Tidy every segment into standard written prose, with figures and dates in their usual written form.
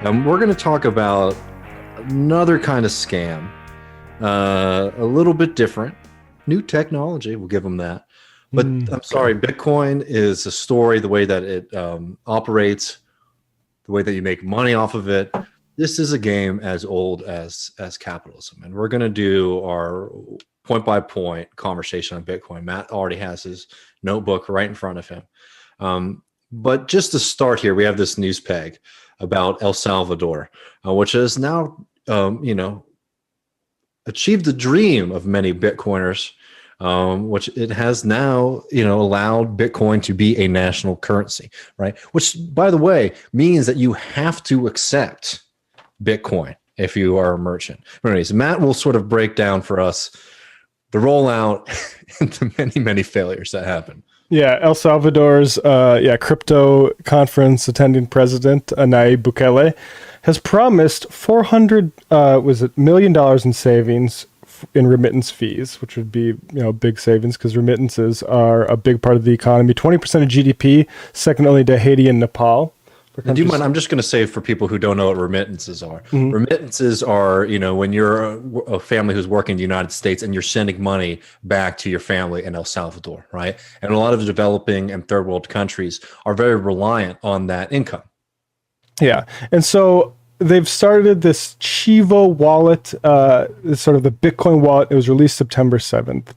We're going to talk about another kind of scam, a little bit different, new technology. We'll give them that. But I'm sorry, Bitcoin is a story, the way that it operates, the way that you make money off of it. This is a game as old as capitalism, and we're going to do our point by point conversation on Bitcoin. Matt already has his notebook right in front of him. But just to start here, we have this news peg about El Salvador, which has now, achieved the dream of many Bitcoiners, which it has now, allowed Bitcoin to be a national currency, right? Which, by the way, means that you have to accept Bitcoin if you are a merchant. But anyways, Matt will sort of break down for us the rollout and the many, many failures that happened. Yeah, El Salvador's crypto conference attending president Nayib Bukele has promised $400 million in savings in remittance fees, which would be big savings because remittances are a big part of the economy. 20% of GDP, second only to Haiti and Nepal. Do you mind? I'm just going to say for people who don't know what remittances are. Mm-hmm. Remittances are, when you're a family who's working in the United States and you're sending money back to your family in El Salvador, right? And a lot of developing and third world countries are very reliant on that income. Yeah. And so they've started this Chivo wallet, sort of the Bitcoin wallet. It was released September 7th.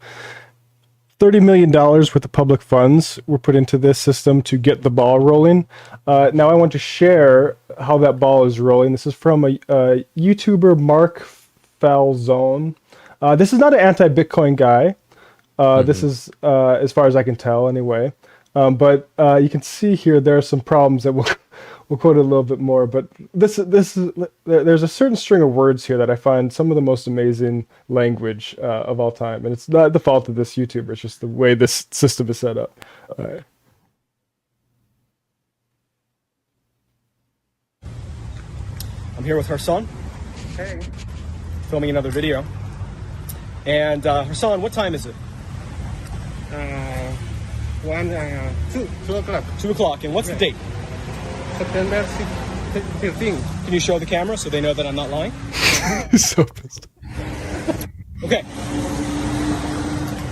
$30 million worth of public funds were put into this system to get the ball rolling. Now I want to share how that ball is rolling. This is from a YouTuber, Mark Falzone. This is not an anti-Bitcoin guy. This is, as far as I can tell anyway. But you can see here there are some problems that we'll quote it a little bit more. But there's a certain string of words here that I find some of the most amazing language of all time. And it's not the fault of this YouTuber. It's just the way this system is set up. I'm here with Hassan. Hey. Filming another video. And Hassan, what time is it? 2 o'clock. 2 o'clock. And what's the date? September 13. Can you show the camera so they know that I'm not lying? He's so pissed. Okay.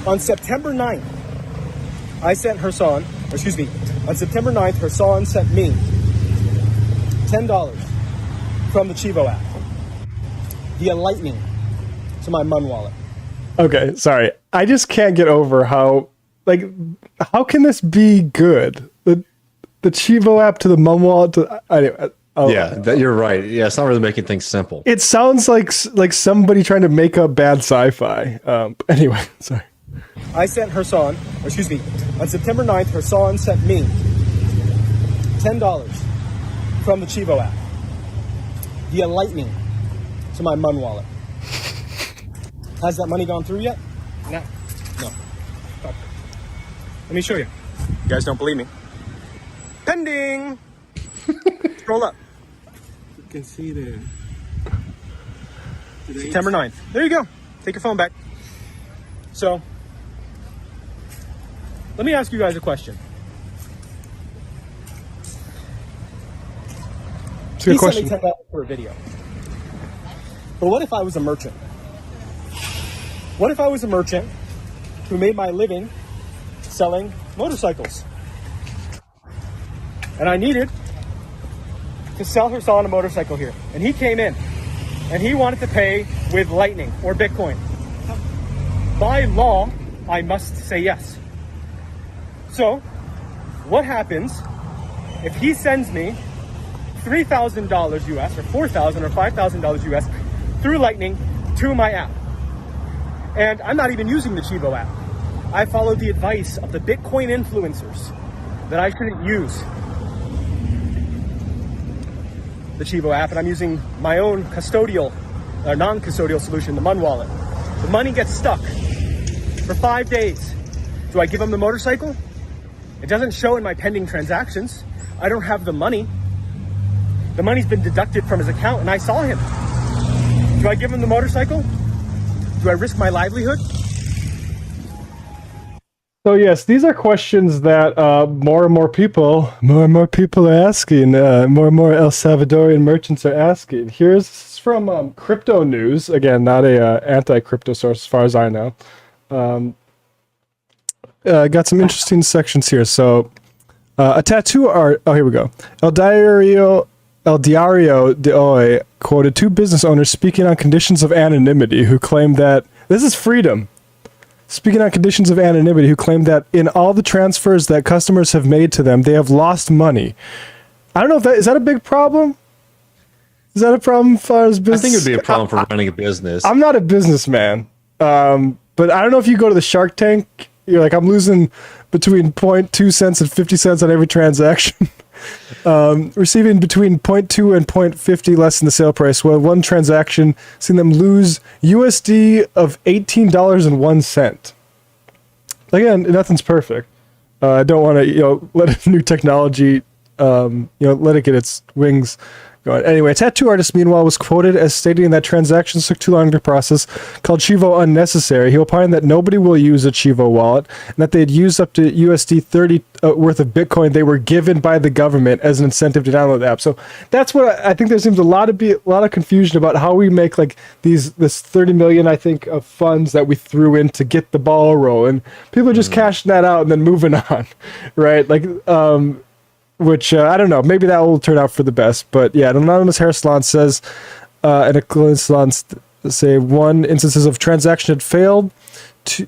On September 9th, I sent Hassan, on September 9th, Hassan sent me $10 from the Chivo app via Lightning to my Mun wallet. Okay, sorry. I just can't get over how can this be good? The Chivo app to the Mun wallet to anyway. You're right. Yeah, it's not really making things simple. It sounds like somebody trying to make up bad sci-fi. Anyway, sorry. I sent Hassan, on September 9th, Hassan sent me $10 from the Chivo app via Lightning to my Mun wallet. Has that money gone through yet? No. Okay. Let me show you. You guys don't believe me. Pending. Scroll up. You can see the September 9th. There you go. Take your phone back. So, let me ask you guys a question. It's a good question. He sent me $10 for a video. But what if I was a merchant? What if I was a merchant who made my living selling motorcycles? And I needed to sell Hassan a motorcycle here. And he came in and he wanted to pay with Lightning or Bitcoin. By law, I must say yes. So, what happens if he sends me $3,000 US or $4,000 or $5,000 US through Lightning to my app? And I'm not even using the Chivo app. I followed the advice of the Bitcoin influencers that I shouldn't use the Chivo app, and I'm using my own custodial or non-custodial solution, the Mun wallet. The money gets stuck for 5 days. Do I give him the motorcycle? It doesn't show in my pending transactions. I don't have the money. The money's been deducted from his account and I saw him. Do I give him the motorcycle? Do I risk my livelihood? So yes, these are questions that more and more people are asking. More and more El Salvadorian merchants are asking. Here's from Crypto News. Again, not a anti-crypto source as far as I know. Got some interesting sections here. So a tattoo art. Oh, here we go. El Diario de Hoy quoted two business owners speaking on conditions of anonymity who claim that this is freedom. Speaking on conditions of anonymity, who claim that in all the transfers that customers have made to them, they have lost money. I don't know if is that a big problem? Is that a problem as far as business? I think it would be a problem for running a business. I'm not a businessman, but I don't know if you go to the Shark Tank, you're like, I'm losing between 0.2 cents and 50 cents on every transaction. Receiving between 0.2 and 0.50 less than the sale price. Well, one transaction seen them lose USD of $18.01. Again, nothing's perfect. I don't want to, let new technology, let it get its wings going. Anyway, a tattoo artist, meanwhile, was quoted as stating that transactions took too long to process, called Chivo unnecessary. He opined that nobody will use a Chivo wallet, and that they had used up to USD 30 worth of Bitcoin they were given by the government as an incentive to download the app. So that's what I think. There seems a lot of confusion about how we make like this 30 million, I think, of funds that we threw in to get the ball rolling. People are just cashing that out and then moving on, right? Like, which I don't know. Maybe that will turn out for the best. But yeah, an anonymous hair salon says, and a clothing salon say one instances of transaction had failed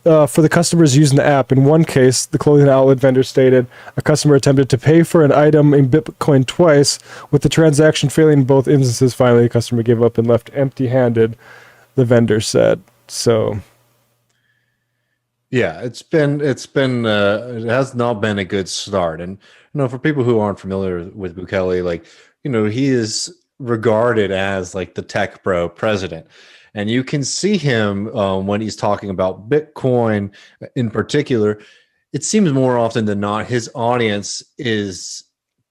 for the customers using the app. In one case, the clothing outlet vendor stated a customer attempted to pay for an item in Bitcoin twice, with the transaction failing in both instances. Finally, the customer gave up and left empty-handed, the vendor said. So... yeah, it has not been a good start. And for people who aren't familiar with Bukele, like, he is regarded as like the tech bro president. And you can see him when he's talking about Bitcoin in particular. It seems more often than not, his audience is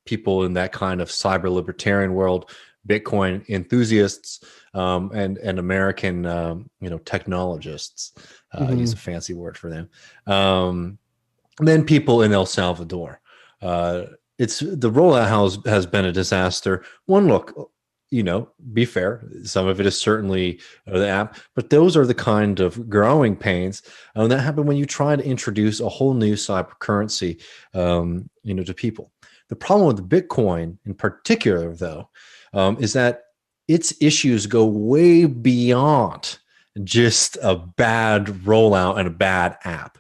people in that kind of cyber libertarian world, Bitcoin enthusiasts, and American, technologists. Use a fancy word for them. And then people in El Salvador. It's the rollout has been a disaster. One look, be fair. Some of it is certainly the app, but those are the kind of growing pains that happen when you try to introduce a whole new cyber currency, to people. The problem with Bitcoin in particular, though, is that its issues go way beyond just a bad rollout and a bad app.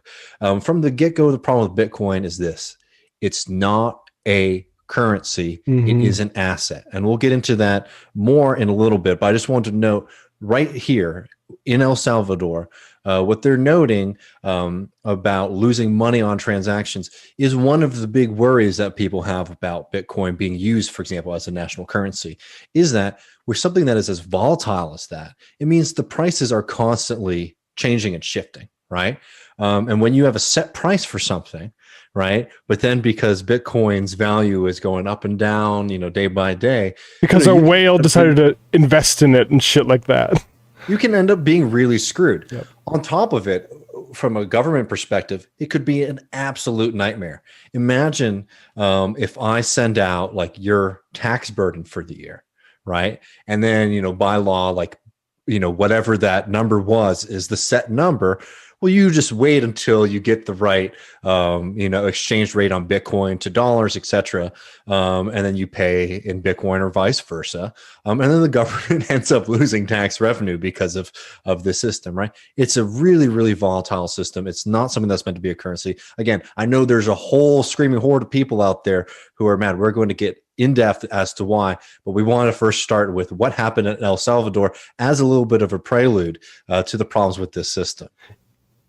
From the get-go, the problem with Bitcoin is this: it's not a currency, it is an asset. And we'll get into that more in a little bit, but I just wanted to note right here in El Salvador, what they're noting about losing money on transactions is one of the big worries that people have about Bitcoin being used, for example, as a national currency, is that with something that is as volatile as that, it means the prices are constantly changing and shifting, right? And when you have a set price for something, right, but then because Bitcoin's value is going up and down, day by day, because a whale decided to invest in it and shit like that, you can end up being really screwed. Yep. On top of it, from a government perspective, it could be an absolute nightmare. Imagine if I send out like your tax burden for the year, right? And then, by law, like, whatever that number was is the set number. Well, you just wait until you get the right, exchange rate on Bitcoin to dollars, et cetera. And then you pay in Bitcoin or vice versa. And then the government ends up losing tax revenue because of this system, right? It's a really, really volatile system. It's not something that's meant to be a currency. Again, I know there's a whole screaming horde of people out there who are mad. We're going to get in depth as to why, but we want to first start with what happened in El Salvador as a little bit of a prelude to the problems with this system.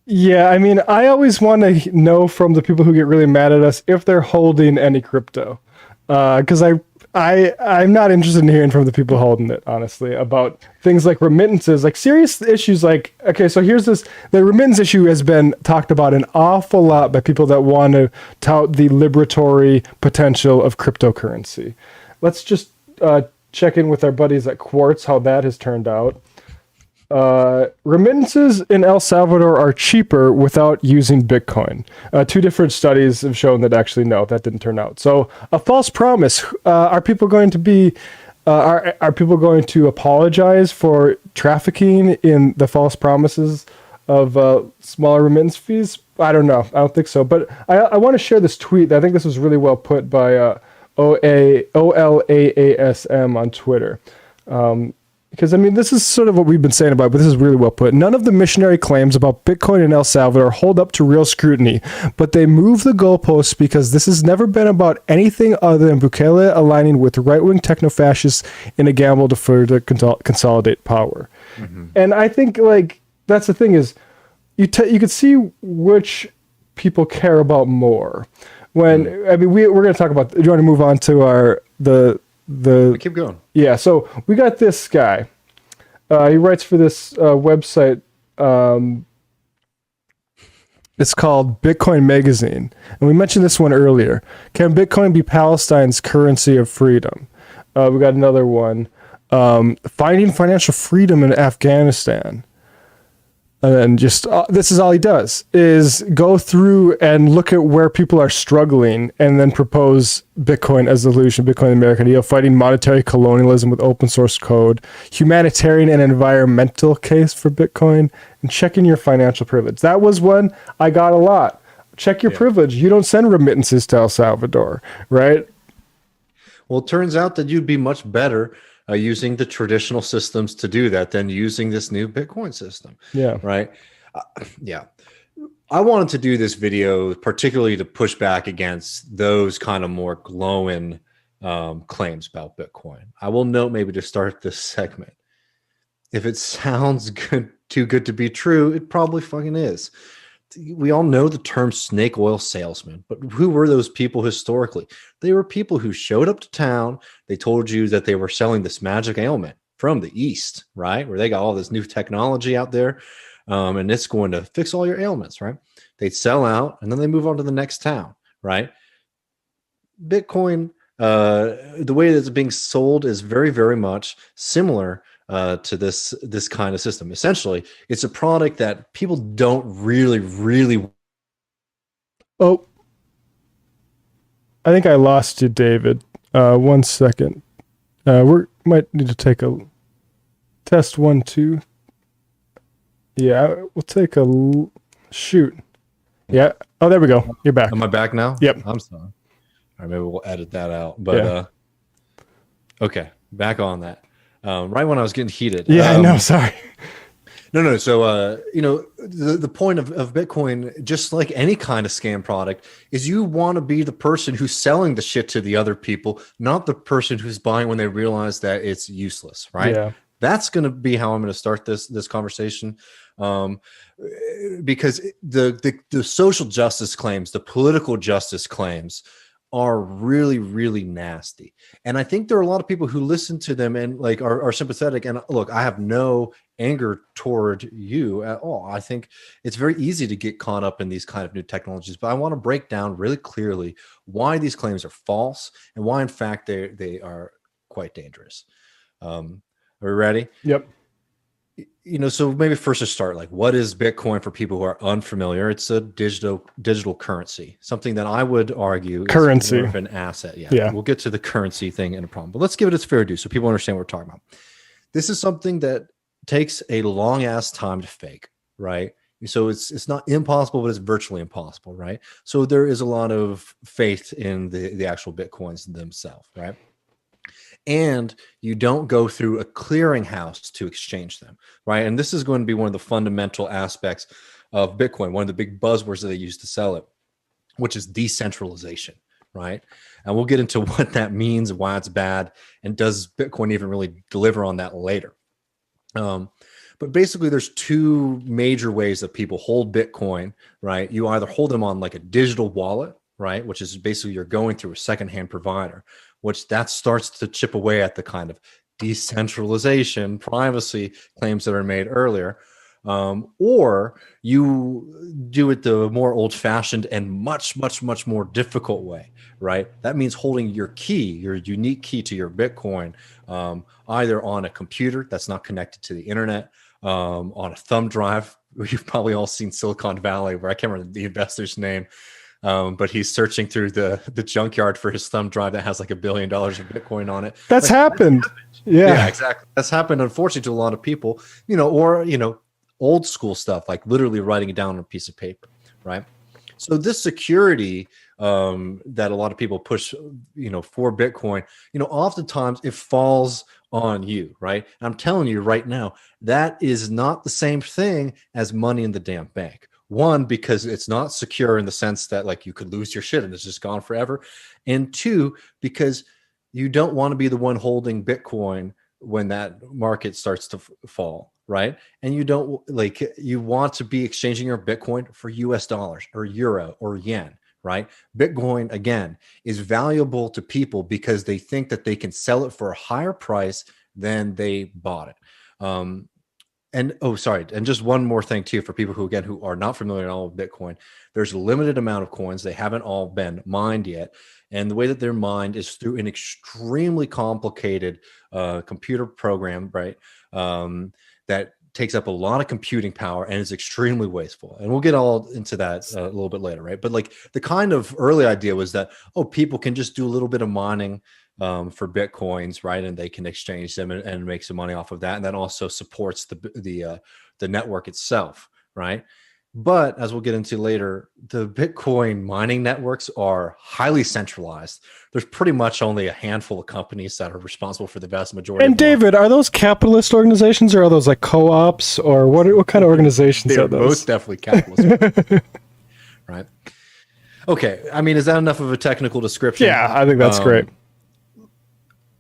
Yeah, I mean, I always want to know from the people who get really mad at us if they're holding any crypto, because I'm not interested in hearing from the people holding it, honestly, about things like remittances, like serious issues. Like, okay, so here's this: the remittance issue has been talked about an awful lot by people that want to tout the liberatory potential of cryptocurrency. Let's just check in with our buddies at Quartz how that has turned out. Remittances in El Salvador are cheaper without using Bitcoin. Two different studies have shown that actually no, that didn't turn out. So a false promise. Are people going to be? Are people going to apologize for trafficking in the false promises of smaller remittance fees? I don't know. I don't think so. But I want to share this tweet. I think this was really well put by OLAASM on Twitter. Because, I mean, this is sort of what we've been saying about, but this is really well put. None of the missionary claims about Bitcoin in El Salvador hold up to real scrutiny, but they move the goalposts because this has never been about anything other than Bukele aligning with right-wing techno-fascists in a gamble to further consolidate power. Mm-hmm. And I think, like, that's the thing is, you could see which people care about more. When, I mean, we're going to talk about, do you want to move on to keep going. Yeah, so we got this guy. He writes for this website. It's called Bitcoin Magazine. And we mentioned this one earlier. Can Bitcoin be Palestine's currency of freedom? We got another one. Finding financial freedom in Afghanistan. And just this is all he does is go through and look at where people are struggling and then propose Bitcoin as the solution. Bitcoin American ideal, fighting monetary colonialism with open source code, humanitarian and environmental case for Bitcoin, and checking your financial privilege. That was one I got a lot. Check your privilege. You don't send remittances to El Salvador, right? Well, it turns out that you'd be much better using the traditional systems to do that than using this new Bitcoin system. Yeah. Right. Yeah. I wanted to do this video particularly to push back against those kind of more glowing claims about Bitcoin. I will note, maybe to start this segment, if it sounds too good to be true, it probably fucking is. We all know the term snake oil salesman, but who were those people historically? They were people who showed up to town. They told you that they were selling this magic ailment from the East, right? Where they got all this new technology out there, and it's going to fix all your ailments, right? They'd sell out, and then they move on to the next town, right? Bitcoin, the way that it's being sold is very, very much similar to this kind of system. Essentially, it's a product that people don't really. Oh, I think I lost you, David. 1 second. We might need to take a test 1, 2. Yeah, we'll take a shoot. Yeah. Oh, there we go. You're back. Am I back now? Yep. I'm sorry. All right, maybe we'll edit that out. But okay, back on that. Right when I was getting heated. Yeah, I know. Sorry. No. So, the point of Bitcoin, just like any kind of scam product, is you want to be the person who's selling the shit to the other people, not the person who's buying when they realize that it's useless, right? Yeah. That's going to be how I'm going to start this conversation, because the social justice claims, the political justice claims, are really, really nasty. And I think there are a lot of people who listen to them and like are sympathetic. And look, I have no anger toward you at all. I think it's very easy to get caught up in these kind of new technologies, but I want to break down really clearly why these claims are false and why in fact they are quite dangerous. Are we ready? Yep. So maybe first to start, like, what is Bitcoin for people who are unfamiliar? It's a digital currency, something that I would argue currency is more of an asset. Yeah. We'll get to the currency thing in a problem, but let's give it its fair due so people understand what we're talking about. This is something that takes a long ass time to fake, right? So it's not impossible, but it's virtually impossible, right? So there is a lot of faith in the actual Bitcoins themselves, right? And you don't go through a clearinghouse to exchange them, right? And this is going to be one of the fundamental aspects of Bitcoin, one of the big buzzwords that they use to sell it, which is decentralization, right? And we'll get into what that means, why it's bad, and does Bitcoin even really deliver on that later. But basically, there's two major ways that people hold Bitcoin, right? You either hold them on like a digital wallet, right? Which is basically you're going through a secondhand provider, which that starts to chip away at the kind of decentralization, privacy claims that are made earlier. Or you do it the more old-fashioned and much more difficult way, right? That means holding your key, your unique key to your Bitcoin, either on a computer that's not connected to the internet, on a thumb drive. You've probably all seen Silicon Valley, where I can't remember the investor's name, but he's searching through the junkyard for his thumb drive that has like $1 billion of Bitcoin on it. That's happened. Yeah, exactly. That's happened, unfortunately, to a lot of people, or, old school stuff, like literally writing it down on a piece of paper, right? So this security that a lot of people push, for Bitcoin, oftentimes it falls on you, right? And I'm telling you right now, that is not the same thing as money in the damn bank. One, because it's not secure in the sense that like you could lose your shit and it's just gone forever. And two, because you don't want to be the one holding Bitcoin when that market starts to fall, right? And you don't you want to be exchanging your Bitcoin for US dollars or euro or yen, right? Bitcoin, again, is valuable to people because they think that they can sell it for a higher price than they bought it. And just one more thing too, for people who are not familiar at all with Bitcoin, there's a limited amount of coins. They haven't all been mined yet. And the way that they're mined is through an extremely complicated computer program, right? That takes up a lot of computing power and is extremely wasteful. And we'll get all into that a little bit later, right? But like the kind of early idea was that, people can just do a little bit of mining for Bitcoins, right? And they can exchange them and make some money off of that. And that also supports the network itself, right? But as we'll get into later, the Bitcoin mining networks are highly centralized. There's pretty much only a handful of companies that are responsible for the vast majority. And David, are those capitalist organizations or are those like co-ops or what kind of organizations are those? Most definitely capitalist. Right. Okay. I mean, is that enough of a technical description? Yeah, I think that's great.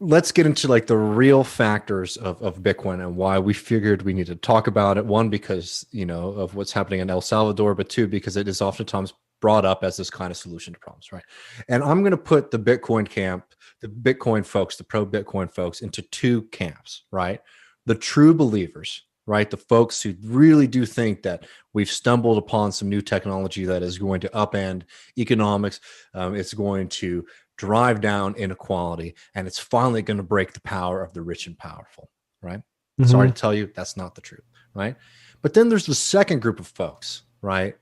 Let's get into like the real factors of Bitcoin and why we figured we need to talk about it. One, because, of what's happening in El Salvador, but two, because it is oftentimes brought up as this kind of solution to problems, right? And I'm going to put the Bitcoin camp, the Bitcoin folks, the pro Bitcoin folks into two camps, right? The true believers, right? The folks who really do think that we've stumbled upon some new technology that is going to upend economics. It's going to drive down inequality, and it's finally going to break the power of the rich and powerful, right? Mm-hmm. Sorry to tell you, that's not the truth, right? But then there's the second group of folks, right?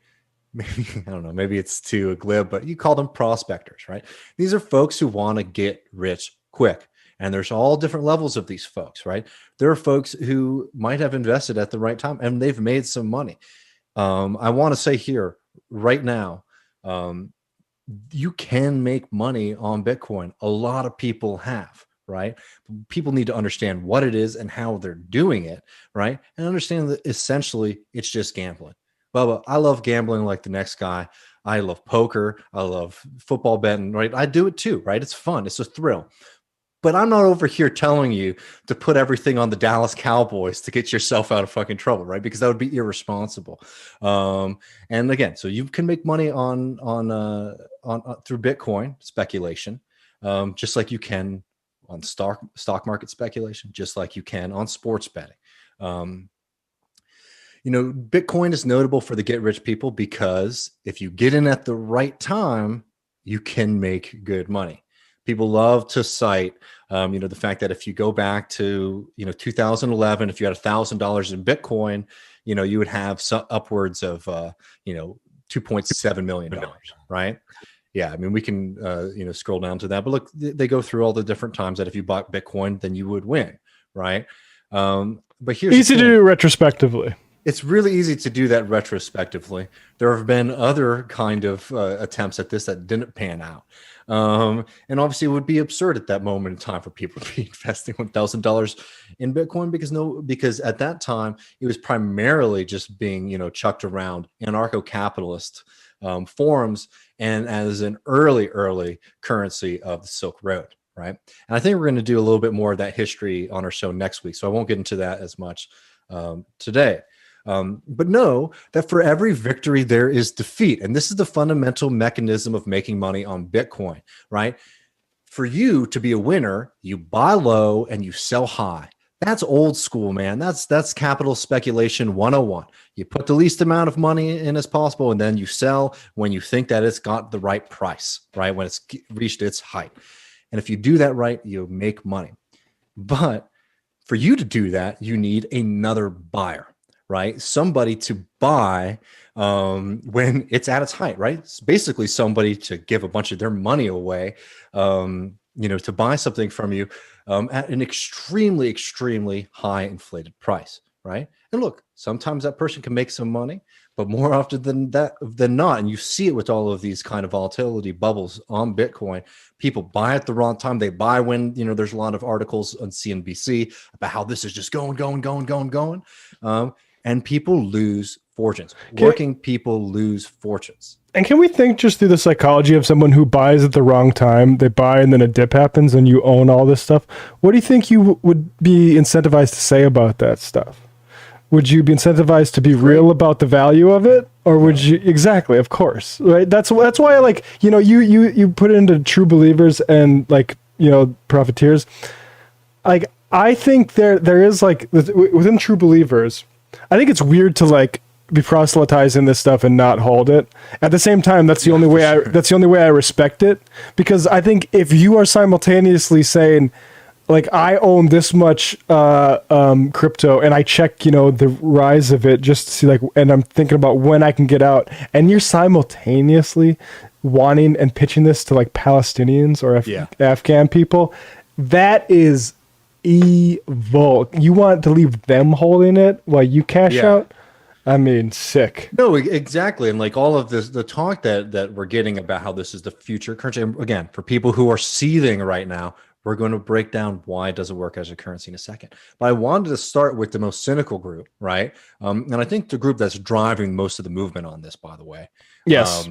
Maybe, I don't know, maybe it's too glib, but you call them prospectors, right? These are folks who want to get rich quick. And there's all different levels of these folks, right? There are folks who might have invested at the right time and they've made some money. I want to say here right now, you can make money on Bitcoin. A lot of people have, right? People need to understand what it is and how they're doing it, right? And understand that essentially it's just gambling. Bubba, I love gambling like the next guy. I love poker. I love football betting, right? I do it too, right? It's fun. It's a thrill. But I'm not over here telling you to put everything on the Dallas Cowboys to get yourself out of fucking trouble, right? Because that would be irresponsible. And again, so you can make money on through Bitcoin speculation, just like you can on stock market speculation, just like you can on sports betting. Bitcoin is notable for the get rich people because if you get in at the right time, you can make good money. People love to cite, the fact that if you go back to, 2011, if you had $1,000 in Bitcoin, you would have upwards of, $2.7 million, right? Yeah. I mean, we can, scroll down to that, but look, they go through all the different times that if you bought Bitcoin, then you would win. Right. But here's easy to do retrospectively. It's really easy to do that retrospectively. There have been other kind of attempts at this that didn't pan out. And obviously it would be absurd at that moment in time for people to be investing $1,000 in Bitcoin because at that time it was primarily just being, chucked around anarcho-capitalist forums and as an early currency of the Silk Road. Right. And I think we're going to do a little bit more of that history on our show next week. So I won't get into that as much today. But know that for every victory, there is defeat. And this is the fundamental mechanism of making money on Bitcoin, right? For you to be a winner, you buy low and you sell high. That's old school, man. That's capital speculation 101. You put the least amount of money in as possible, and then you sell when you think that it's got the right price, right? When it's reached its height. And if you do that right, you make money. But for you to do that, you need another buyer. right? Somebody to buy when it's at its height, right? It's basically somebody to give a bunch of their money away, to buy something from you at an extremely, extremely high inflated price, right? And look, sometimes that person can make some money, but more often than not, and you see it with all of these kind of volatility bubbles on Bitcoin, people buy at the wrong time. They buy when, there's a lot of articles on CNBC about how this is just going. And people lose fortunes. Working people lose fortunes. And can we think just through the psychology of someone who buys at the wrong time? They buy and then a dip happens and you own all this stuff. What do you think you would be incentivized to say about that stuff? Would you be incentivized to be real about the value of it, or would you? Exactly, of course, right? That's why, like, you put it into true believers and profiteers. Like, I think there is, like, within true believers, I think it's weird to, like, be proselytizing this stuff and not hold it. At the same time, that's the only way that's the only way I respect it, because I think if you are simultaneously saying, like, I own this much crypto and I check, the rise of it just to see, like, and I'm thinking about when I can get out, and you're simultaneously wanting and pitching this to, like, Palestinians or Afghan people, that is evil. You want to leave them holding it while you cash out? I mean, sick. No, exactly. And, like, all of this, the talk that we're getting about how this is the future currency. And again, for people who are seething right now, we're going to break down why it doesn't work as a currency in a second. But I wanted to start with the most cynical group, right? And I think the group that's driving most of the movement on this, by the way. Yes.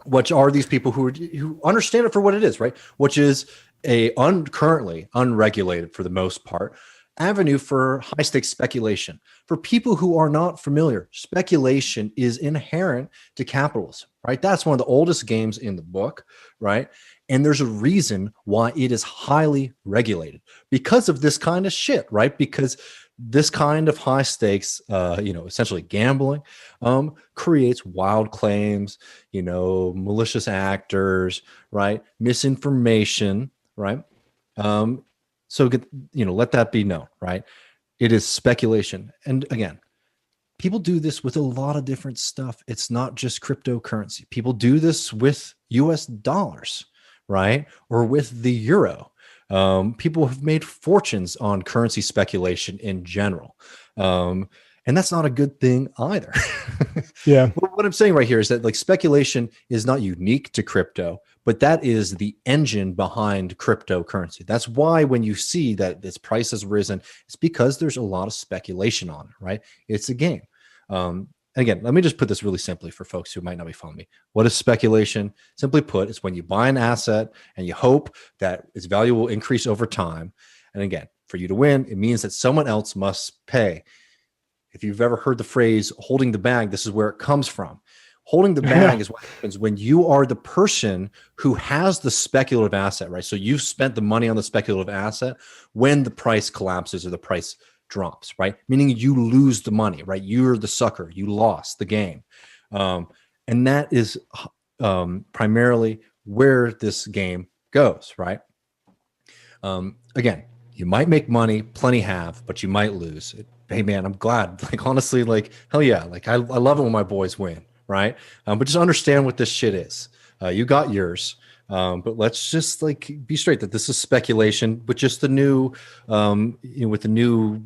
Which are these people who understand it for what it is, right? Which is a currently unregulated, for the most part, avenue for high stakes speculation. For people who are not familiar, speculation is inherent to capitalism, right? That's one of the oldest games in the book, right? And there's a reason why it is highly regulated, because of this kind of shit, right? Because this kind of high stakes, essentially gambling, creates wild claims, malicious actors, right? Misinformation, right? So, let that be known, right? It is speculation. And again, people do this with a lot of different stuff. It's not just cryptocurrency. People do this with US dollars, right? Or with the euro. People have made fortunes on currency speculation in general. And that's not a good thing either. Yeah. What I'm saying right here is that, like, speculation is not unique to crypto, but that is the engine behind cryptocurrency. That's why when you see that its price has risen, it's because there's a lot of speculation on it, right? It's a game. Again, let me just put this really simply for folks who might not be following me. What is speculation? Simply put, it's when you buy an asset and you hope that its value will increase over time. And again, for you to win, it means that someone else must pay. If you've ever heard the phrase holding the bag, this is where it comes from. Holding the bag is what happens when you are the person who has the speculative asset, right? So you've spent the money on the speculative asset when the price collapses or the price drops, right? Meaning you lose the money, right? You're the sucker. You lost the game. And that is primarily where this game goes, right? Again, you might make money, plenty have, but you might lose. Hey, man, I'm glad. Like, honestly, like, hell yeah. Like, I love it when my boys win, right? But just understand what this shit is. You got yours. But let's just, like, be straight that this is speculation with just the new, with the new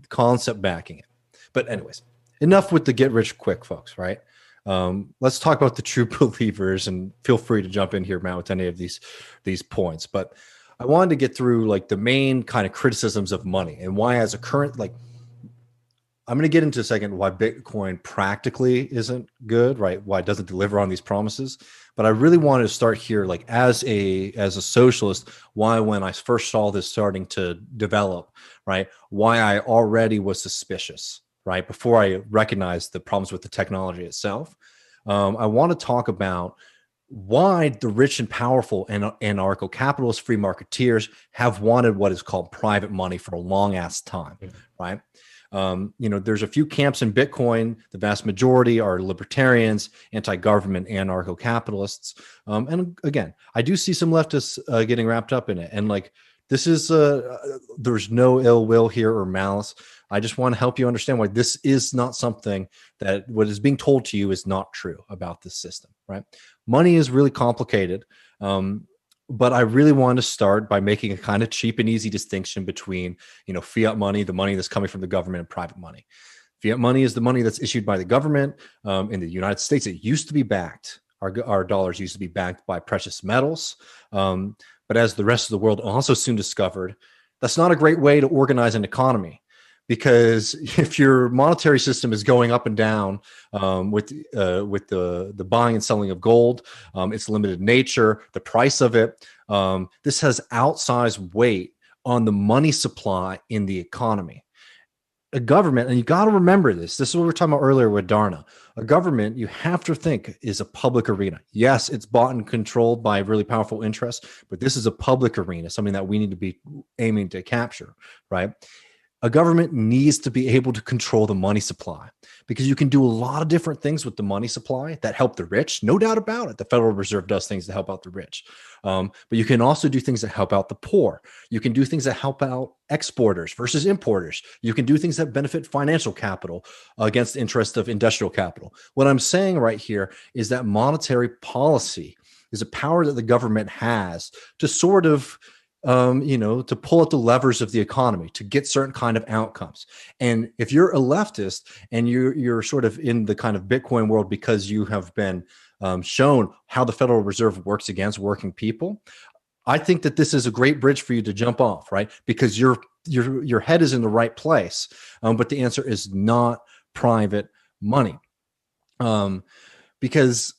concept backing it. But anyways, enough with the get rich quick, folks, right? Let's talk about the true believers, and feel free to jump in here, Matt, with any of these points. But I wanted to get through, like, the main kind of criticisms of money and why, as a current, like, I'm going to get into a second why Bitcoin practically isn't good, right? Why it doesn't deliver on these promises. But I really wanted to start here, like, as a socialist, why, when I first saw this starting to develop, right, why I already was suspicious, right, before I recognized the problems with the technology itself. I want to talk about why the rich and powerful and anarcho-capitalist free marketeers have wanted what is called private money for a long ass time, right? There's a few camps in Bitcoin. The vast majority are libertarians, anti-government, anarcho-capitalists. And again, I do see some leftists getting wrapped up in it. And, like, this is there's no ill will here or malice. I just want to help you understand why this is not something that what is being told to you is not true about this system, right? Money is really complicated. But I really want to start by making a kind of cheap and easy distinction between, fiat money, the money that's coming from the government, and private money. Fiat money is the money that's issued by the government. In the United States, it used to be backed. Our dollars used to be backed by precious metals. But as the rest of the world also soon discovered, that's not a great way to organize an economy. Because if your monetary system is going up and down with the buying and selling of gold, its limited nature, the price of it, this has outsized weight on the money supply in the economy. A government, and you got to remember this is what we were talking about earlier with Darna. A government, you have to think, is a public arena. Yes, it's bought and controlled by really powerful interests, but this is a public arena, something that we need to be aiming to capture, right? A government needs to be able to control the money supply, because you can do a lot of different things with the money supply that help the rich. No doubt about it. The Federal Reserve does things to help out the rich. But you can also do things that help out the poor. You can do things that help out exporters versus importers. You can do things that benefit financial capital against the interest of industrial capital. What I'm saying right here is that monetary policy is a power that the government has to sort of to pull at the levers of the economy to get certain kind of outcomes. And if you're a leftist and you're sort of in the kind of Bitcoin world because you have been shown how the Federal Reserve works against working people, I think that this is a great bridge for you to jump off, right? Because your head is in the right place, but the answer is not private money, because.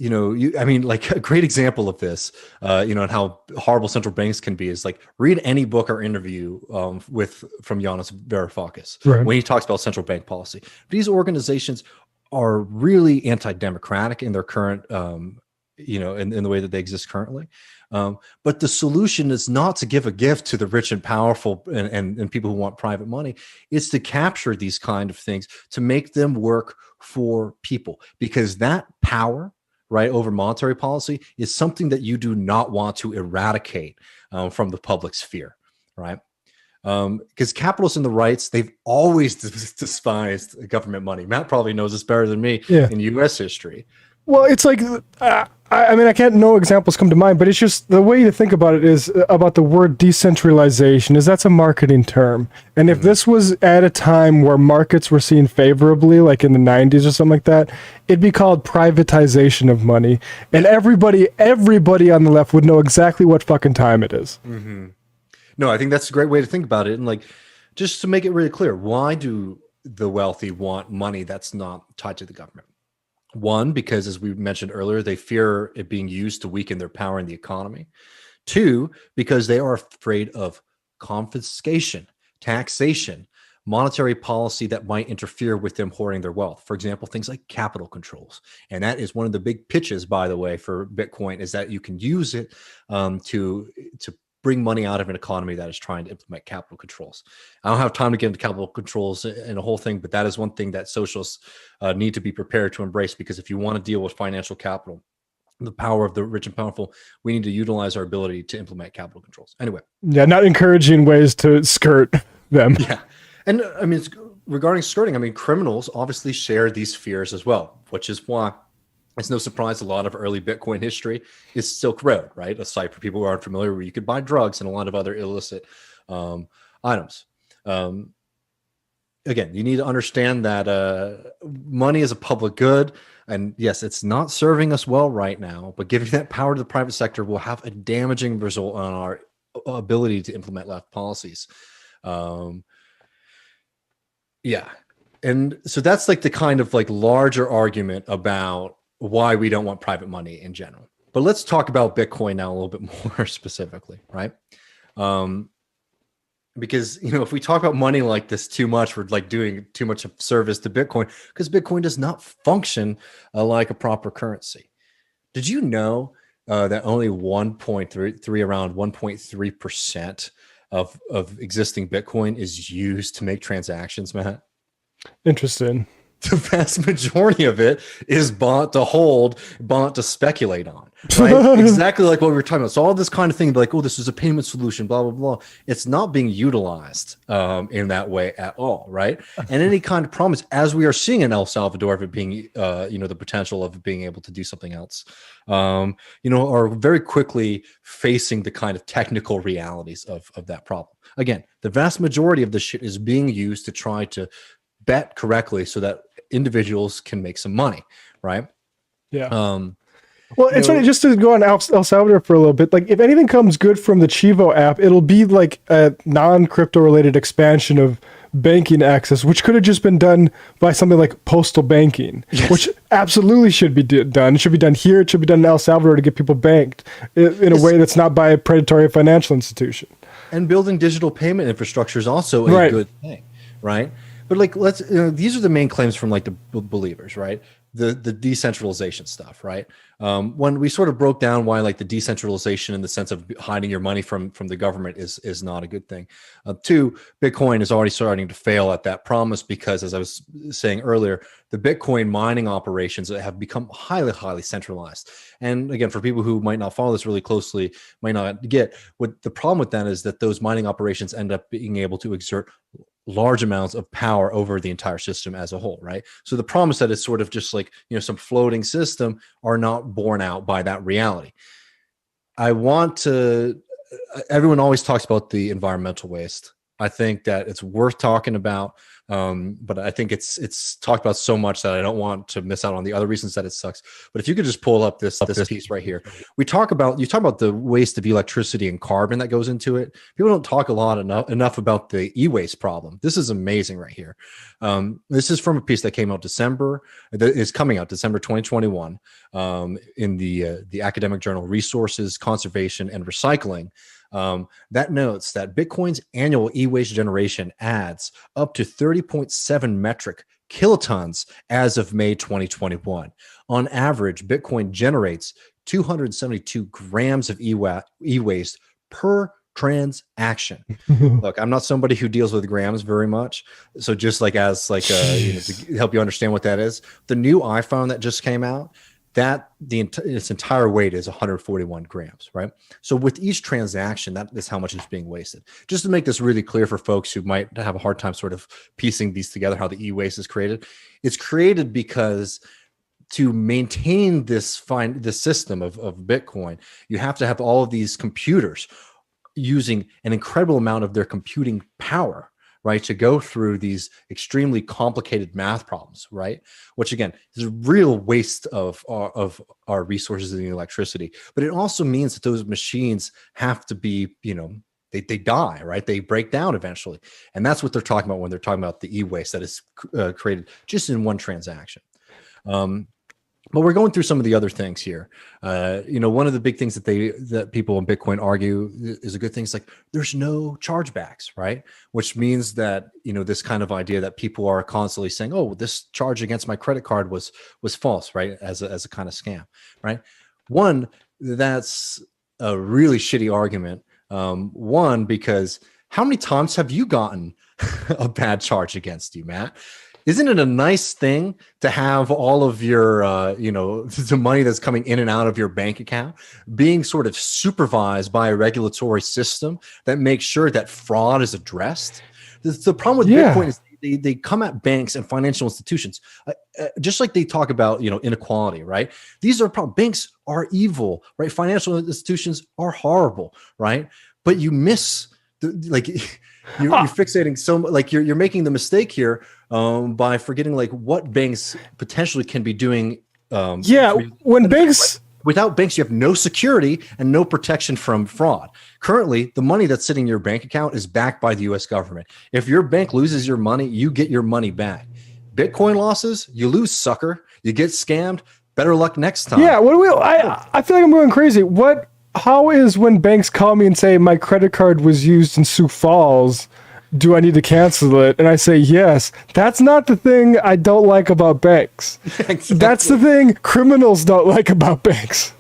Like a great example of this, and how horrible central banks can be is like read any book or interview from Yanis Varoufakis, right, when he talks about central bank policy. These organizations are really anti-democratic in their current, in the way that they exist currently. But the solution is not to give a gift to the rich and powerful and people who want private money. It's to capture these kind of things to make them work for people, because that power, right, over monetary policy is something that you do not want to eradicate from the public sphere, right? Because capitalists and the rights, they've always despised government money. Matt probably knows this better than me in U.S. history. Well, it's like, I can't, no examples come to mind, but it's just the way to think about it is about the word decentralization is that's a marketing term. And if this was at a time where markets were seen favorably, like in the 90s or something like that, it'd be called privatization of money. And everybody on the left would know exactly what fucking time it is. Mm-hmm. No, I think that's a great way to think about it. And like, just to make it really clear, why do the wealthy want money that's not tied to the government? One, because as we mentioned earlier, they fear it being used to weaken their power in the economy. Two, because they are afraid of confiscation, taxation, monetary policy that might interfere with them hoarding their wealth. For example, things like capital controls. And that is one of the big pitches, by the way, for Bitcoin, is that you can use it to bring money out of an economy that is trying to implement capital controls. I don't have time to get into capital controls and a whole thing, but that is one thing that socialists need to be prepared to embrace, because if you want to deal with financial capital, the power of the rich and powerful, we need to utilize our ability to implement capital controls. Anyway. Yeah, not encouraging ways to skirt them. Yeah. And I mean, regarding skirting, I mean, criminals obviously share these fears as well, which is why it's no surprise a lot of early Bitcoin history is Silk Road, right? A site for people who aren't familiar where you could buy drugs and a lot of other illicit items. Again, you need to understand that money is a public good. And yes, it's not serving us well right now, but giving that power to the private sector will have a damaging result on our ability to implement left policies. Yeah. And so that's like the kind of like larger argument about why we don't want private money in general. But let's talk about Bitcoin now a little bit more specifically, right? Because, if we talk about money like this too much, we're like doing too much of service to Bitcoin, because Bitcoin does not function like a proper currency. Did you know that only around 1.3% of existing Bitcoin is used to make transactions, Matt? Interesting. The vast majority of it is bought to hold, bought to speculate on. right? Exactly like what we were talking about. So all this kind of thing, like, oh, this is a payment solution, blah, blah, blah. It's not being utilized in that way at all, right? And any kind of promise, as we are seeing in El Salvador, of it being, the potential of being able to do something else, are very quickly facing the kind of technical realities of that problem. Again, the vast majority of this shit is being used to try to bet correctly so that individuals can make some money, right? Yeah. Well, it's funny, just to go on El Salvador for a little bit. Like, if anything comes good from the Chivo app, it'll be like a non-crypto related expansion of banking access, which could have just been done by something like postal banking, which absolutely should be done. It should be done here. It should be done in El Salvador to get people banked in a way that's not by a predatory financial institution. And building digital payment infrastructure is also a good thing, right? But like, these are the main claims from like the believers, right? The decentralization stuff, right? When we sort of broke down why like the decentralization in the sense of hiding your money from the government is not a good thing. Two, Bitcoin is already starting to fail at that promise because, as I was saying earlier, the Bitcoin mining operations have become highly, highly centralized. And again, for people who might not follow this really closely, might not get what the problem with that is, that those mining operations end up being able to exert large amounts of power over the entire system as a whole, right? So the promise that it's sort of just like, some floating system are not borne out by that reality. Everyone always talks about the environmental waste. I think that it's worth talking about, but I think it's talked about so much that I don't want to miss out on the other reasons that it sucks. But if you could just pull up this piece right here, you talk about the waste of electricity and carbon that goes into it. People don't talk enough about the e-waste problem. This is amazing right here. This is from a piece that came out December 2021 in the academic journal Resources, Conservation, and Recycling. That notes that Bitcoin's annual e-waste generation adds up to 30.7 metric kilotons as of May 2021. On average, Bitcoin generates 272 grams of e-waste per transaction. Look, I'm not somebody who deals with grams very much, so just like to help you understand what that is, the new iPhone that just came out, its entire weight is 141 grams, right? So with each transaction, that is how much is being wasted. Just to make this really clear for folks who might have a hard time sort of piecing these together, how the e-waste is created. It's created because to maintain this system of Bitcoin, you have to have all of these computers using an incredible amount of their computing power, right, to go through these extremely complicated math problems, right? Which again is a real waste of our resources and electricity. But it also means that those machines have to be, they die, right? They break down eventually, and that's what they're talking about when they're talking about the e-waste that is created just in one transaction. But we're going through some of the other things here. One of the big things that people in Bitcoin argue is a good thing. It's like there's no chargebacks, right? Which means that this kind of idea that people are constantly saying, "Oh, this charge against my credit card was false," right? As a kind of scam, right? One, that's a really shitty argument. One, because how many times have you gotten a bad charge against you, Matt? Isn't it a nice thing to have all of your, the money that's coming in and out of your bank account being sort of supervised by a regulatory system that makes sure that fraud is addressed? The problem with Bitcoin is they come at banks and financial institutions, just like they talk about, inequality, right? These are problems. Banks are evil, right? Financial institutions are horrible, right? But you miss you're fixating so like you're making the mistake here by forgetting like what banks potentially can be doing. When banks, without banks, you have no security and no protection from fraud. Currently, the money that's sitting in your bank account is backed by the U.S. government. If your bank loses your money, you get your money back. Bitcoin losses, you lose, sucker. You get scammed. Better luck next time. Yeah. I feel like I'm going crazy. How is when banks call me and say my credit card was used in Sioux Falls, do I need to cancel it? And I say yes. That's not the thing I don't like about banks. Exactly. That's the thing criminals don't like about banks.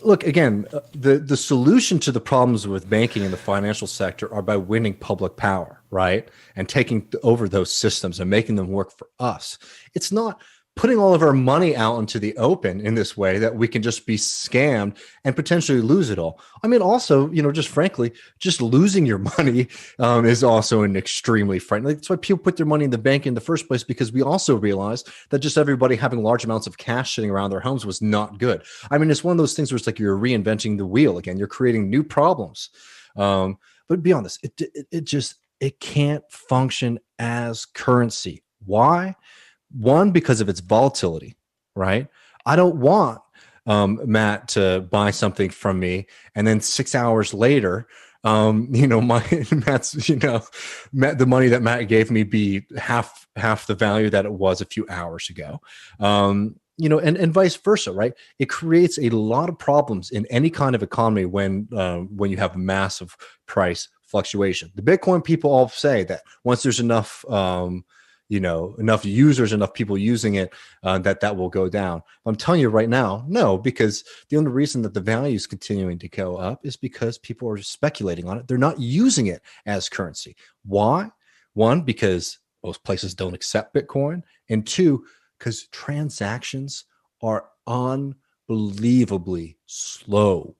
Look, again, the solution to the problems with banking and the financial sector are by winning public power, right? And taking over those systems and making them work for us. It's not putting all of our money out into the open in this way that we can just be scammed and potentially lose it all. I mean, also, just frankly, just losing your money is also an extremely frightening. That's why people put their money in the bank in the first place, because we also realized that just everybody having large amounts of cash sitting around their homes was not good. I mean, it's one of those things where it's like you're reinventing the wheel again. You're creating new problems. But beyond this, it can't function as currency. Why? One, because of its volatility, right? I don't want Matt to buy something from me, and then 6 hours later, Matt's, the money that Matt gave me be half the value that it was a few hours ago. And vice versa, right? It creates a lot of problems in any kind of economy when you have massive price fluctuation. The Bitcoin people all say that once there's enough enough users, enough people using it, that will go down. I'm telling you right now, no, because the only reason that the value is continuing to go up is because people are speculating on it. They're not using it as currency. Why? One, because most places don't accept Bitcoin, and two, because transactions are unbelievably slow.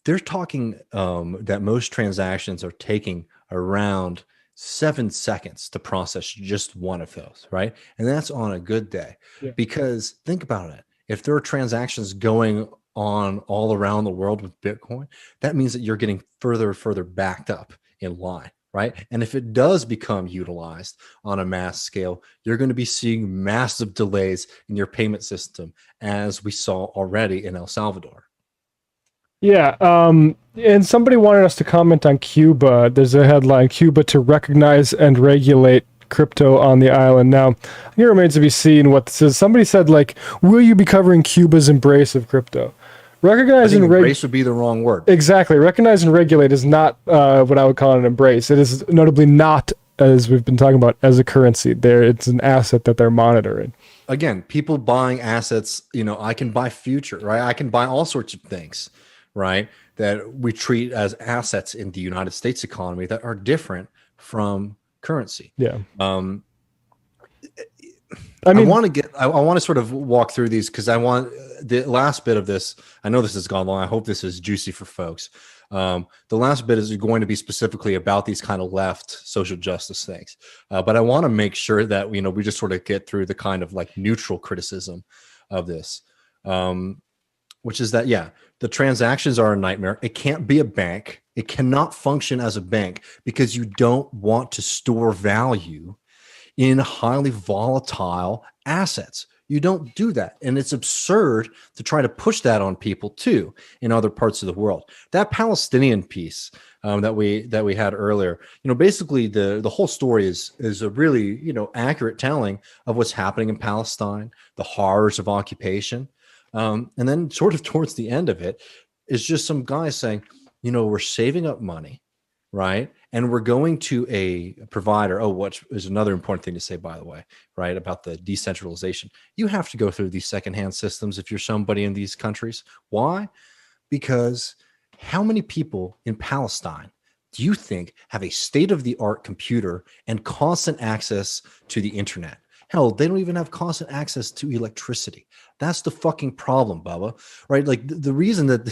They're talking that most transactions are taking around 7 seconds to process just one of those, right? And that's on a good day. Yeah. Because think about it. If there are transactions going on all around the world with Bitcoin, that means that you're getting further and further backed up in line, right? And if it does become utilized on a mass scale, you're going to be seeing massive delays in your payment system, as we saw already in El Salvador. Yeah, and somebody wanted us to comment on Cuba. There's a headline, Cuba to recognize and regulate crypto on the island. Now, it remains to be seen what this is. Somebody said, will you be covering Cuba's embrace of crypto? Recognize and embrace would be the wrong word. Exactly. Recognize and regulate is not what I would call an embrace. It is notably not, as we've been talking about, as a currency. It's an asset that they're monitoring. Again, people buying assets, I can buy future, right? I can buy all sorts of things, right, that we treat as assets in the United States economy that are different from currency. Yeah. I want to sort of walk through these, because I want the last bit of this. I know this has gone long. I hope this is juicy for folks. The last bit is going to be specifically about these kind of left social justice things. But I want to make sure that, we just sort of get through the kind of neutral criticism of this, which is that, the transactions are a nightmare. It can't be a bank. It cannot function as a bank because you don't want to store value in highly volatile assets. You don't do that. And it's absurd to try to push that on people too in other parts of the world. That Palestinian piece that we had earlier, basically the whole story is a really, accurate telling of what's happening in Palestine, the horrors of occupation. And then sort of towards the end of it is just some guy saying, we're saving up money, right? And we're going to a provider. Oh, what is another important thing to say, by the way, right? About the decentralization. You have to go through these secondhand systems if you're somebody in these countries. Why? Because how many people in Palestine do you think have a state-of-the-art computer and constant access to the internet? Hell, they don't even have constant access to electricity. That's the fucking problem, Bubba, right? The reason that,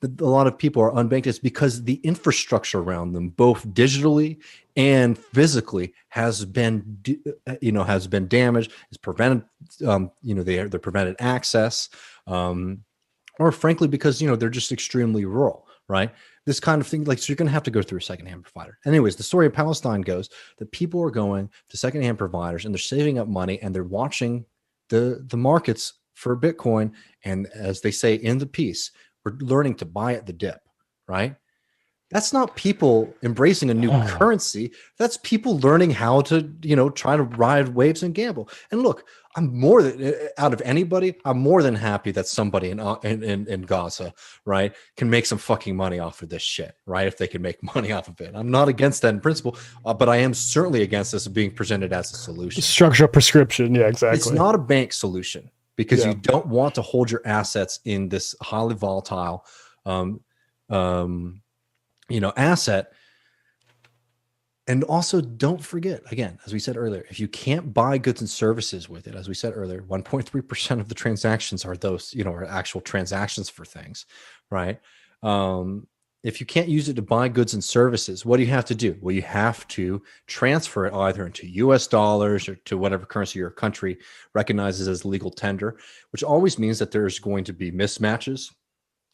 that a lot of people are unbanked is because the infrastructure around them, both digitally and physically, has been damaged, is prevented, they're prevented access, or frankly, because, they're just extremely rural, right? This kind of thing, so you're going to have to go through a secondhand provider. Anyways, the story of Palestine goes that people are going to secondhand providers and they're saving up money and they're watching the markets for Bitcoin. And as they say in the piece, we're learning to buy at the dip, right? That's not people embracing a new currency. That's people learning how to, try to ride waves and gamble. And look, I'm more than out of anybody. I'm more than happy that somebody in Gaza, right, can make some fucking money off of this shit, right? If they can make money off of it, I'm not against that in principle, but I am certainly against this being presented as a solution. Structural prescription, yeah, exactly. It's not a bank solution because you don't want to hold your assets in this highly volatile, asset. And also, don't forget, again, as we said earlier, if you can't buy goods and services with it, as we said earlier, 1.3% of the transactions are those, are actual transactions for things, right? If you can't use it to buy goods and services, what do you have to do? Well, you have to transfer it either into US dollars or to whatever currency your country recognizes as legal tender, which always means that there's going to be mismatches,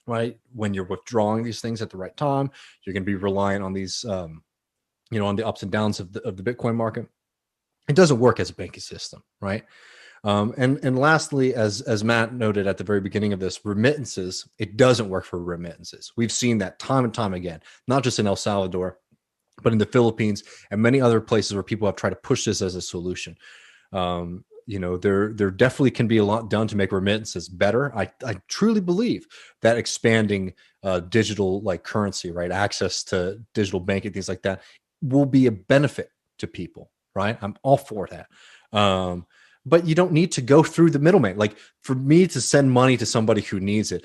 right? When you're withdrawing these things at the right time, you're going to be reliant on these, on the ups and downs of the Bitcoin market. It doesn't work as a banking system, right? And lastly, as Matt noted at the very beginning of this, remittances, it doesn't work for remittances. We've seen that time and time again, not just in El Salvador, but in the Philippines and many other places where people have tried to push this as a solution. There definitely can be a lot done to make remittances better. I truly believe that expanding digital like currency, right, access to digital banking, things like that, will be a benefit to people, right? I'm all for that. But you don't need to go through the middleman. Like for me to send money to somebody who needs it,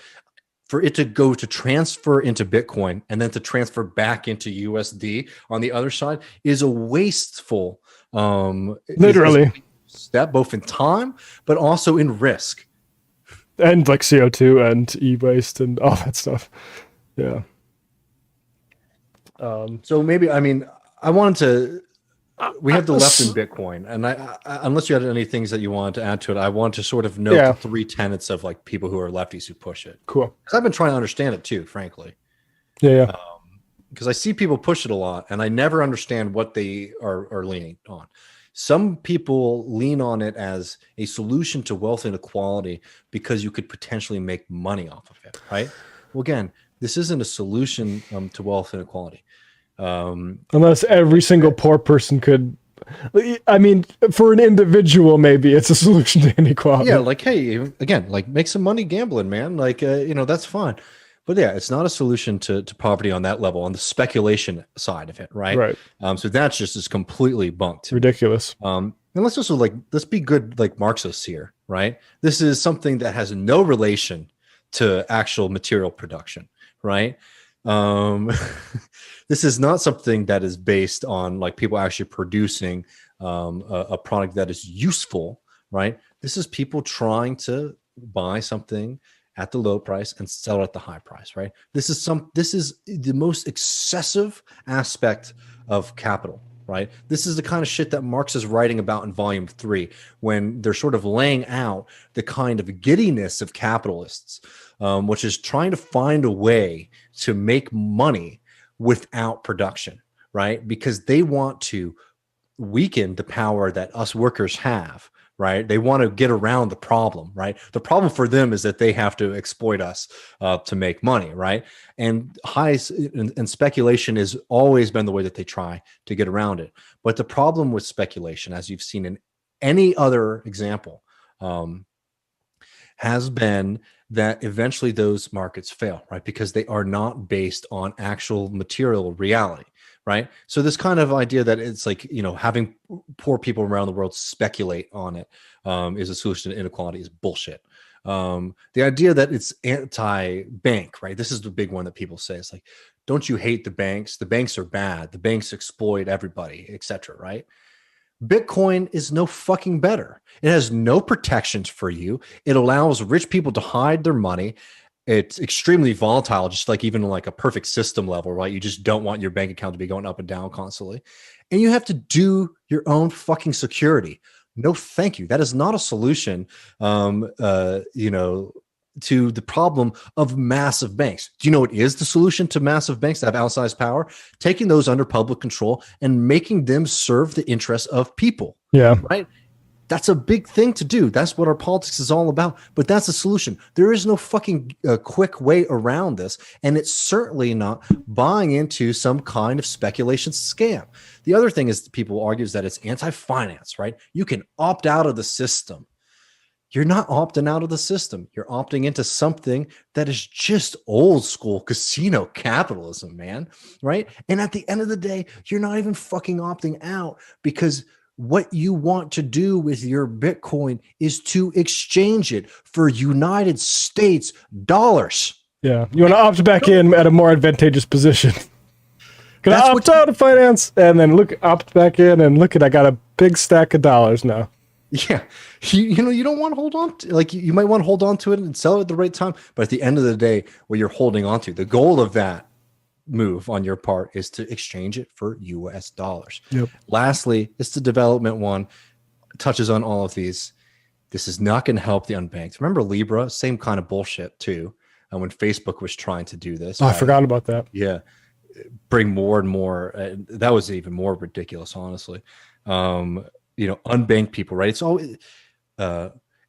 for it to go to transfer into Bitcoin and then to transfer back into USD on the other side is a wasteful, literally step, both in time, but also in risk. And like CO2 and e-waste and all that stuff. Yeah. So maybe, I wanted to, we have the left in Bitcoin, and I unless you had any things that you wanted to add to it, I want to sort of note the three tenets of like people who are lefties who push it. Cool. Because I've been trying to understand it too, frankly. Yeah. Because I see people push it a lot, and I never understand what they are leaning on. Some people lean on it as a solution to wealth inequality because you could potentially make money off of it, right? Well, again, this isn't a solution to wealth inequality. Unless every single poor person could, for an individual, maybe it's a solution to inequality. Yeah, like, hey, again, like make some money gambling, man. Like, that's fine. But yeah, it's not a solution to poverty on that level, on the speculation side of it, right? Right. So that's just is completely bunked. Ridiculous. And let's also let's be good like Marxists here, right? This is something that has no relation to actual material production, right? This is not something that is based on like people actually producing a product that is useful, right? This is people trying to buy something at the low price and sell it at the high price, right? This is the most excessive aspect of capital, right? This is the kind of shit that Marx is writing about in volume 3, when they're sort of laying out the kind of giddiness of capitalists, which is trying to find a way to make money without production, right? Because they want to weaken the power that us workers have, right? They want to get around the problem, right? The problem for them is that they have to exploit us to make money, right? And and speculation has always been the way that they try to get around it. But the problem with speculation, as you've seen in any other example, has been that eventually those markets fail, right? Because they are not based on actual material reality, right? So this kind of idea that it's like, having poor people around the world speculate on it is a solution to inequality is bullshit. The idea that it's anti-bank, right? This is the big one that people say. It's like, don't you hate the banks? The banks are bad. The banks exploit everybody, etc., right? Bitcoin is no fucking better. It has no protections for you. It allows rich people to hide their money. It's extremely volatile, just like even like a perfect system level, right? You just don't want your bank account to be going up and down constantly. And you have to do your own fucking security. No, thank you. That is not a solution, to the problem of massive banks. Do you know what is the solution to massive banks that have outsized power? Taking those under public control and making them serve the interests of people. Yeah. Right? That's a big thing to do. That's what our politics is all about. But that's a solution. There is no fucking quick way around this. And it's certainly not buying into some kind of speculation scam. The other thing is people argue is that it's anti-finance, right? You can opt out of the system. You're not opting out of the system. You're opting into something that is just old school casino capitalism, man. Right? And at the end of the day, you're not even fucking opting out, because what you want to do with your Bitcoin is to exchange it for United States dollars. Yeah. You want to opt back in at a more advantageous position. Gonna That's opt out of finance and then opt back in and look at I got a big stack of dollars now. Yeah, you don't want to hold on to, like, you might want to hold on to it and sell it at the right time, but at the end of the day, what you're holding on to, the goal of that move on your part is to exchange it for US dollars. Yep. Lastly, it's the development one, touches on all of these. This is not going to help the unbanked. Remember Libra, same kind of bullshit too. When Facebook was trying to do this, Oh, I forgot about that. Yeah, bring more and more. That was even more ridiculous, honestly. Unbanked people, right? It's always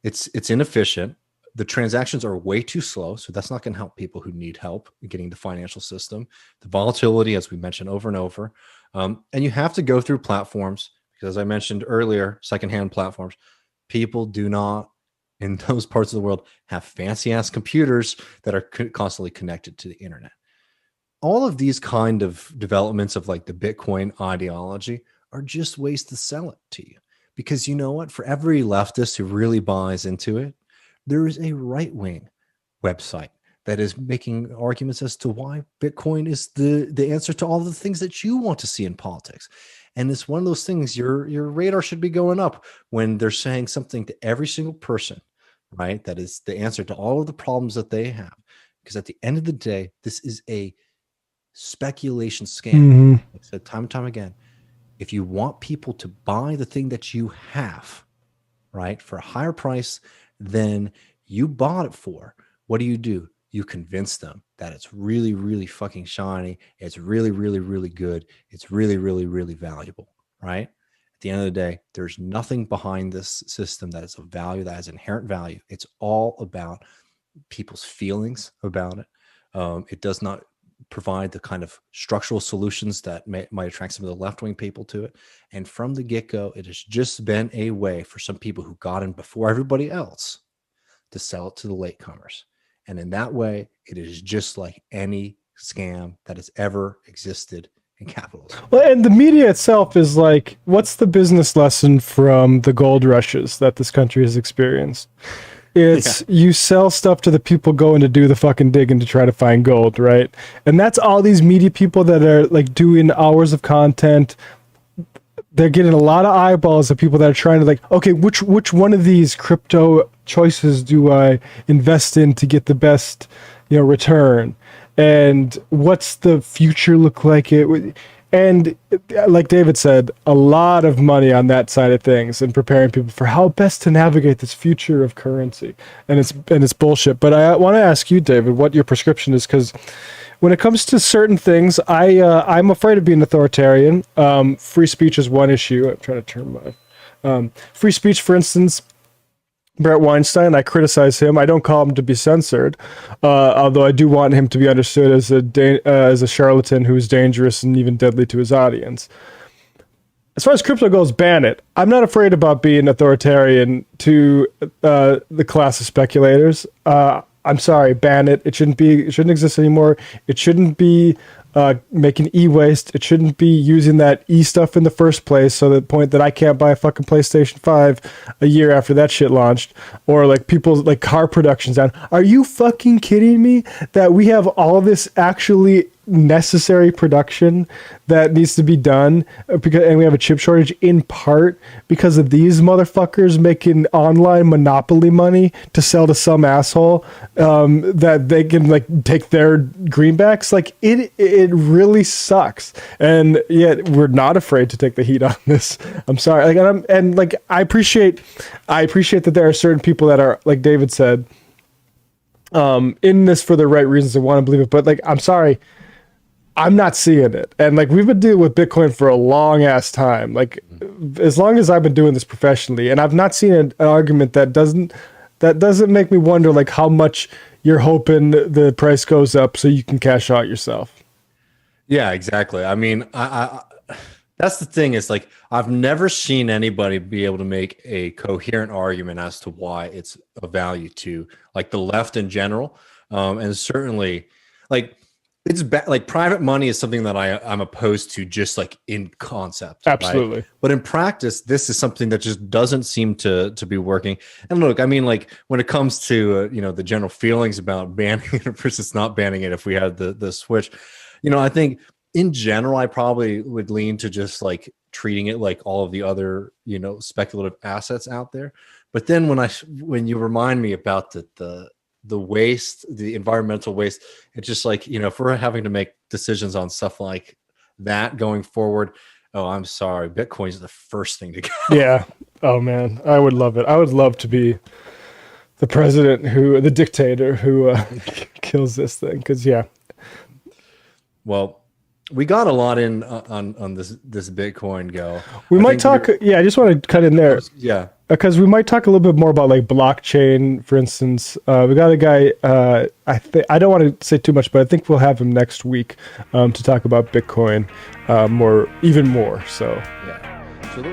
it's inefficient. The transactions are way too slow, so that's not going to help people who need help getting the financial system. The volatility, as we mentioned over and over, and you have to go through platforms because, as I mentioned earlier, secondhand platforms. People do not, in those parts of the world, have fancy ass computers that are constantly connected to the internet. All of these kind of developments of like the Bitcoin ideology are just ways to sell it to you. Because you know what? For every leftist who really buys into it, there is a right-wing website that is making arguments as to why Bitcoin is the answer to all the things that you want to see in politics. And it's one of those things, your radar should be going up when they're saying something to every single person, right? That is the answer to all of the problems that they have. Because at the end of the day, this is a speculation scam. Mm-hmm. I said time and time again, if you want people to buy the thing that you have, right, for a higher price than you bought it for, what do? You convince them that it's really, really fucking shiny. It's really, really, really good. It's really, really, really valuable, right? At the end of the day, there's nothing behind this system that is of value, that has inherent value. It's all about people's feelings about it. It does not provide the kind of structural solutions that might attract some of the left-wing people to it. And from the get-go, it has just been a way for some people who got in before everybody else to sell it to the latecomers. And in that way, it is just like any scam that has ever existed in capitalism. Well, and the media itself is like, what's the business lesson from the gold rushes that this country has experienced? It's you sell stuff to the people going to do the fucking digging to try to find gold, right? And that's all these media people that are like doing hours of content. They're getting a lot of eyeballs of people that are trying to like, okay, which one of these crypto choices do I invest in to get the best, return? And what's the future look like? And like David said, a lot of money on that side of things and preparing people for how best to navigate this future of currency. And it's bullshit. But I want to ask you, David, what your prescription is, because when it comes to certain things, I'm afraid of being authoritarian. Free speech is one issue. I'm trying to turn my free speech, for instance. Brett Weinstein, I criticize him. I don't call him to be censored, although I do want him to be understood as a charlatan who's dangerous and even deadly to his audience. As far as crypto goes, ban it. I'm not afraid about being authoritarian to the class of speculators. I'm sorry, ban it. It shouldn't exist anymore. It shouldn't be making e-waste. It shouldn't be using that e-stuff in the first place, so the point that I can't buy a fucking PlayStation 5 a year after that shit launched, or like people's like car production's down. Are you fucking kidding me that we have all this actually necessary production that needs to be done and we have a chip shortage in part because of these motherfuckers making online monopoly money to sell to some asshole that they can like take their greenbacks? Like it really sucks, and yet we're not afraid to take the heat on this. I'm sorry, like I appreciate that there are certain people that are, like David said, in this for the right reasons and want to believe it, but like I'm sorry, I'm not seeing it. And like we've been dealing with Bitcoin for a long ass time, like as long as I've been doing this professionally, and I've not seen an argument that doesn't make me wonder like how much you're hoping the price goes up so you can cash out yourself. Yeah, exactly. I mean, I that's the thing, is like I've never seen anybody be able to make a coherent argument as to why it's of value to like the left in general, and certainly like it's like private money is something that I'm opposed to, just like in concept. Absolutely. Right? But in practice, this is something that just doesn't seem to be working. And look, I mean, like when it comes to, the general feelings about banning it versus not banning it, if we had the switch, I think in general, I probably would lean to just like treating it like all of the other, speculative assets out there. But then when you remind me about the waste, the environmental waste, it's just like, if we're having to make decisions on stuff like that going forward, oh, I'm sorry, Bitcoin's the first thing to go. Yeah. Oh man, I would love it. I would love to be the the dictator who kills this thing. Because Well, we got a lot in on this Bitcoin go. We might talk. I just want to cut in there. Yeah. Because we might talk a little bit more about like blockchain, for instance. We got a guy. I don't want to say too much, but I think we'll have him next week to talk about Bitcoin even more. So yeah. So